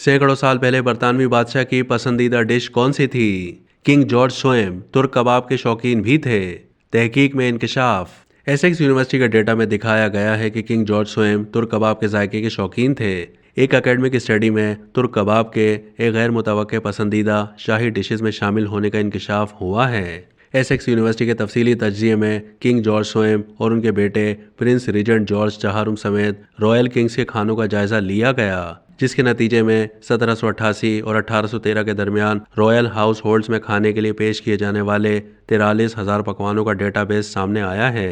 सैकड़ों साल पहले बरतानवी बादशाह की पसंदीदा डिश कौन सी थी? किंग जॉर्ज स्वयं तुर्क कबाब के शौकीन भी थे। तहकीक में इंकशाफ। एसेक्स यूनिवर्सिटी के डेटा में दिखाया गया है कि किंग जॉर्ज स्वयं तुर्क कबाब के जायके के शौकीन थे। एक एकेडमिक स्टडी में तुर्क कबाब के एक गैर मुतवक्के पसंदीदा शाही डिशेज में शामिल होने का इंकशाफ हुआ है। एसेक्स यूनिवर्सिटी के तफसीली तज्जिये में किंग जॉर्ज स्वयं और उनके बेटे प्रिंस रिजेंट जॉर्ज चहारुम समेत रॉयल किंग्स के खानों का जायजा लिया गया, जिसके नतीजे में 1788 और 1813 के दरमियान रॉयल हाउस होल्ड्स में खाने के लिए पेश किए जाने वाले 43,000 पकवानों का डेटाबेस सामने आया है।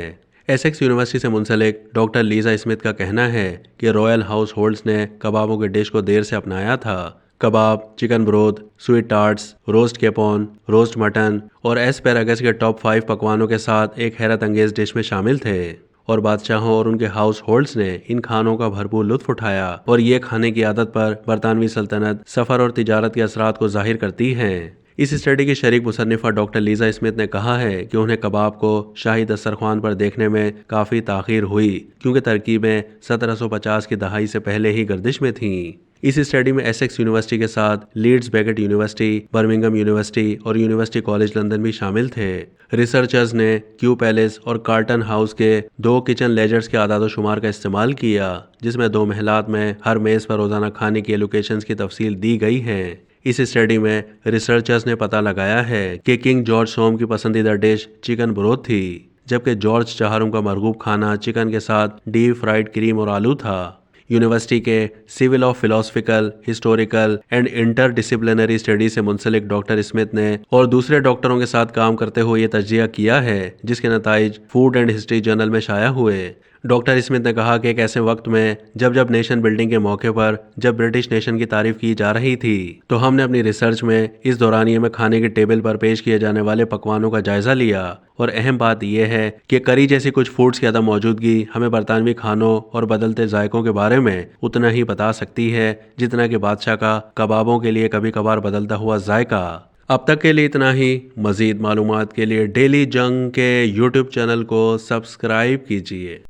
एसेक्स यूनिवर्सिटी से मुंसलिक डॉक्टर लीजा स्मिथ का कहना है कि रॉयल हाउस होल्ड्स ने कबाबों के डिश को देर से अपनाया था। Kebab, chicken broth, sweet tarts, roast capon, roast mutton और एस्पेरागस के टॉप 5 पकवानों के साथ एक हैरत अंगेज डिश में शामिल थे और बादशाहों और उनके हाउस होल्ड्स ने इन खानों का भरपूर लुत्फ उठाया और ये खाने की आदत पर बरतानवी सल्तनत सफर और तिजारत के असरात को जाहिर करती है। इस स्टडी की शरीक मुसन्निफा डॉक्टर लीजा स्मिथ ने कहा है कि उन्हें कबाब को शाही दस्तरख्वान पर देखने में काफ़ी ताख़ीर हुई क्योंकि तरकीबें 1750 की दहाई से पहले ही गर्दिश में थीं। इस स्टडी में एसेक्स यूनिवर्सिटी के साथ Leeds Beckett University, Birmingham University और यूनिवर्सिटी कॉलेज लंदन भी शामिल थे। रिसर्चर्स ने क्यू पैलेस और कार्टन हाउस के 2 किचन लेजर्स के आदाद शुमार का इस्तेमाल किया, जिसमें 2 महलात में हर मेज़ पर रोज़ाना खाने की एलोकेशंस की तफसील दी गई है। इस स्टडी में रिसर्चर्स ने पता लगाया है कि किंग जॉर्ज सोम की पसंदीदा डिश चिकन ब्रोथ थी, जबकि जॉर्ज चहारुम का मरगूब खाना चिकन के साथ डीप फ्राइड क्रीम और आलू था। यूनिवर्सिटी के civil of philosophical, historical and interdisciplinary study से मुंसलिक डॉक्टर स्मिथ ने और दूसरे डॉक्टरों के साथ काम करते हुए ये तज्जिया किया है, जिसके नताइज फूड एंड हिस्ट्री जर्नल में शाया हुए। डॉक्टर स्मिथ ने कहा कि एक ऐसे वक्त में जब नेशन बिल्डिंग के मौके पर जब ब्रिटिश नेशन की तारीफ की जा रही थी, तो हमने अपनी रिसर्च में इस दौरानिये में खाने के टेबल पर पेश किए जाने वाले पकवानों का जायजा लिया और अहम बात यह है कि करी जैसी कुछ फूड्स की अदम मौजूदगी हमें बरतानवी खानों और बदलते जायकों के बारे में उतना ही बता सकती है जितना कि बादशाह का कबाबों के लिए कभी कभार बदलता हुआ जायका। अब तक के लिए इतना ही। मजीद मालूमात के लिए डेली जंग के यूट्यूब चैनल को सब्सक्राइब कीजिए।